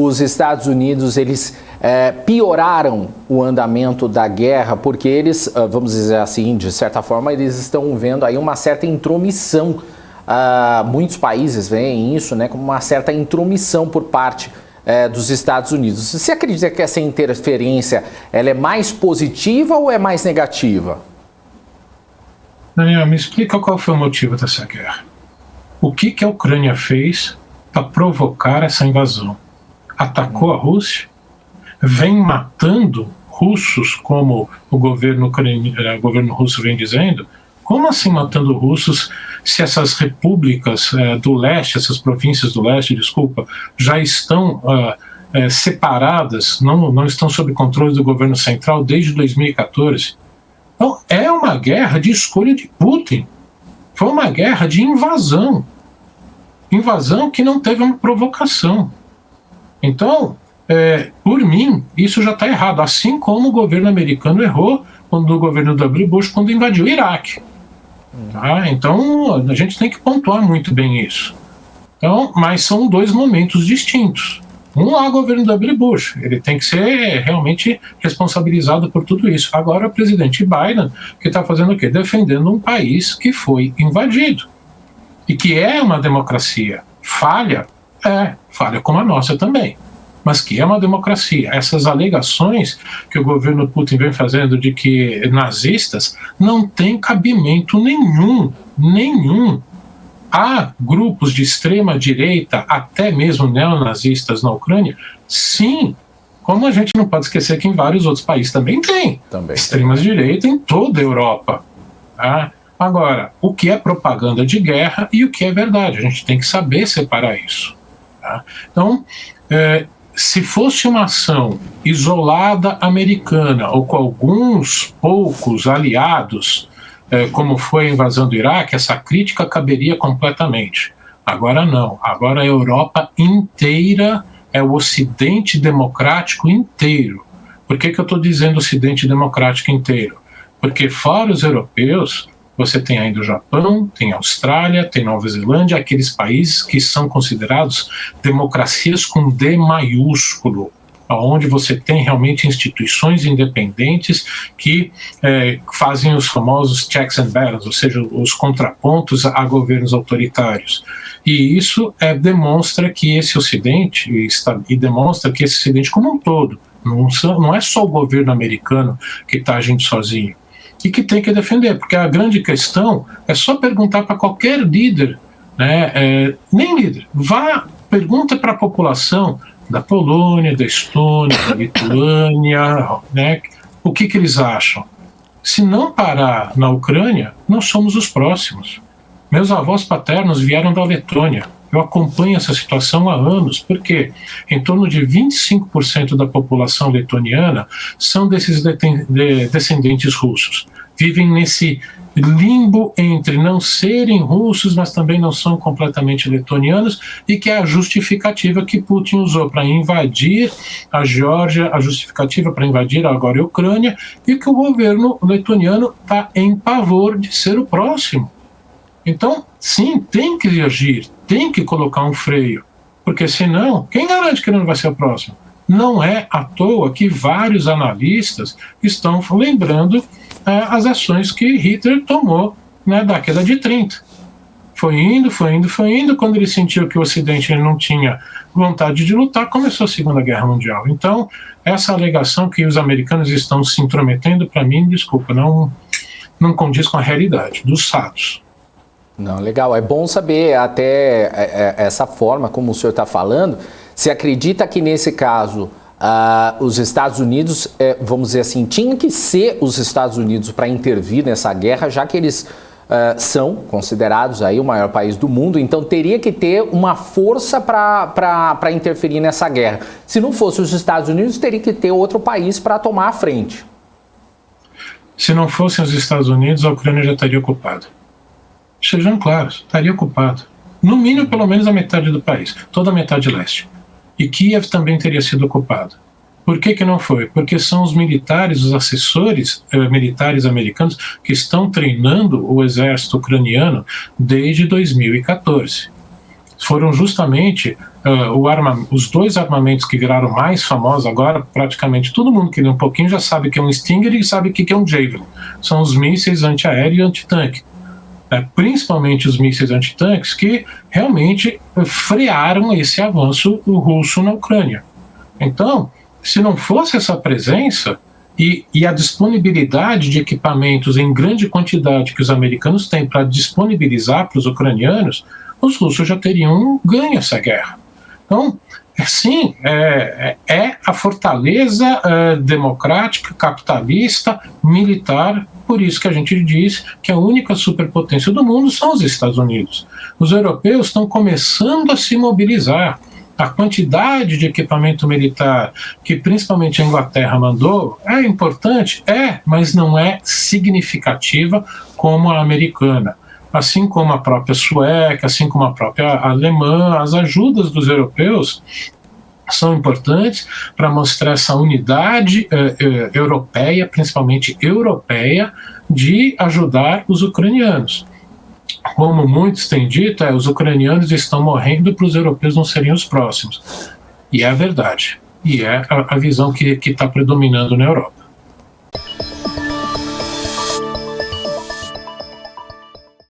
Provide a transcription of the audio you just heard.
os Estados Unidos, eles pioraram o andamento da guerra, porque eles, vamos dizer assim, de certa forma, eles estão vendo aí uma certa intromissão. Muitos países veem isso, né, como uma certa intromissão por parte dos Estados Unidos. Você acredita que essa interferência ela é mais positiva ou é mais negativa? Daniel, me explica qual foi o motivo dessa guerra. O que a Ucrânia fez para provocar essa invasão? Atacou a Rússia? Vem matando russos, como o governo russo vem dizendo? Como assim matando russos se essas repúblicas do leste, essas províncias do leste, desculpa, já estão separadas, não estão sob controle do governo central desde 2014? Então, é uma guerra de escolha de Putin. Foi uma guerra de invasão. Invasão que não teve uma provocação. Então, por mim, isso já está errado. Assim como o governo americano errou quando o governo W. Bush quando invadiu o Iraque. Tá? Então, a gente tem que pontuar muito bem isso. Então, mas são dois momentos distintos. Um lá, o governo W. Bush, ele tem que ser realmente responsabilizado por tudo isso. Agora, o presidente Biden, que está fazendo o quê? Defendendo um país que foi invadido. E que é uma democracia. Falha como a nossa também. Mas que é uma democracia. Essas alegações que o governo Putin vem fazendo de que nazistas não têm cabimento nenhum. Há grupos de extrema-direita, até mesmo neonazistas na Ucrânia? Sim, como a gente não pode esquecer que em vários outros países também tem. Extrema-direita em toda a Europa. Tá? Agora, o que é propaganda de guerra e o que é verdade? A gente tem que saber separar isso. Tá? Então, se fosse uma ação isolada americana ou com alguns poucos aliados, como foi a invasão do Iraque, essa crítica caberia completamente. Agora não. Agora a Europa inteira, o Ocidente democrático inteiro. Por que eu estou dizendo Ocidente democrático inteiro? Porque fora os europeus, você tem ainda o Japão, tem a Austrália, tem Nova Zelândia, aqueles países que são considerados democracias com D maiúsculo, onde você tem realmente instituições independentes que fazem os famosos checks and balances, ou seja, os contrapontos a governos autoritários. E isso demonstra que esse Ocidente, e demonstra que esse Ocidente como um todo, não é só o governo americano que está agindo sozinho, e que tem que defender, porque a grande questão é só perguntar para qualquer líder, né, nem líder, pergunta para a população da Polônia, da Estônia, da Lituânia, né, o que eles acham. Se não parar na Ucrânia, nós somos os próximos. Meus avós paternos vieram da Letônia. Eu acompanho essa situação há anos, porque em torno de 25% da população letoniana são desses descendentes russos. Vivem nesse limbo entre não serem russos, mas também não são completamente letonianos, e que é a justificativa que Putin usou para invadir a Geórgia, a justificativa para invadir agora a Ucrânia, e que o governo letoniano está em pavor de ser o próximo. Então, sim, tem que agir, tem que colocar um freio, porque senão, quem garante que ele não vai ser o próximo? Não é à toa que vários analistas estão lembrando as ações que Hitler tomou, né, da década de 30. Foi indo, quando ele sentiu que o Ocidente não tinha vontade de lutar, começou a Segunda Guerra Mundial. Então, essa alegação que os americanos estão se intrometendo, para mim, desculpa, não condiz com a realidade dos fatos. Não, legal. É bom saber até essa forma como o senhor está falando. Você acredita que nesse caso os Estados Unidos, vamos dizer assim, tinha que ser os Estados Unidos para intervir nessa guerra, já que eles são considerados aí o maior país do mundo, então teria que ter uma força para interferir nessa guerra. Se não fosse os Estados Unidos, teria que ter outro país para tomar a frente. Se não fossem os Estados Unidos, a Ucrânia já estaria ocupada. Sejam claros, estaria ocupado. No mínimo, pelo menos a metade do país, toda a metade leste. E Kiev também teria sido ocupado. Por que não foi? Porque são os militares, os assessores militares americanos que estão treinando o exército ucraniano desde 2014. Foram justamente os dois armamentos que viraram mais famosos agora, praticamente todo mundo que lê um pouquinho já sabe que é um Stinger e sabe o que é um Javelin. São os mísseis antiaéreo e antitanque. Principalmente os mísseis antitanques que realmente frearam esse avanço russo na Ucrânia. Então, se não fosse essa presença e a disponibilidade de equipamentos em grande quantidade que os americanos têm para disponibilizar para os ucranianos, os russos já teriam ganho essa guerra. Então, sim, é a fortaleza democrática, capitalista, militar. Por isso que a gente diz que a única superpotência do mundo são os Estados Unidos. Os europeus estão começando a se mobilizar. A quantidade de equipamento militar que principalmente a Inglaterra mandou é importante, mas não é significativa como a americana. Assim como a própria sueca, assim como a própria alemã, as ajudas dos europeus são importantes para mostrar essa unidade europeia, principalmente europeia, de ajudar os ucranianos. Como muitos têm dito, os ucranianos estão morrendo para os europeus não serem os próximos. E é a verdade. E é a visão que está predominando na Europa.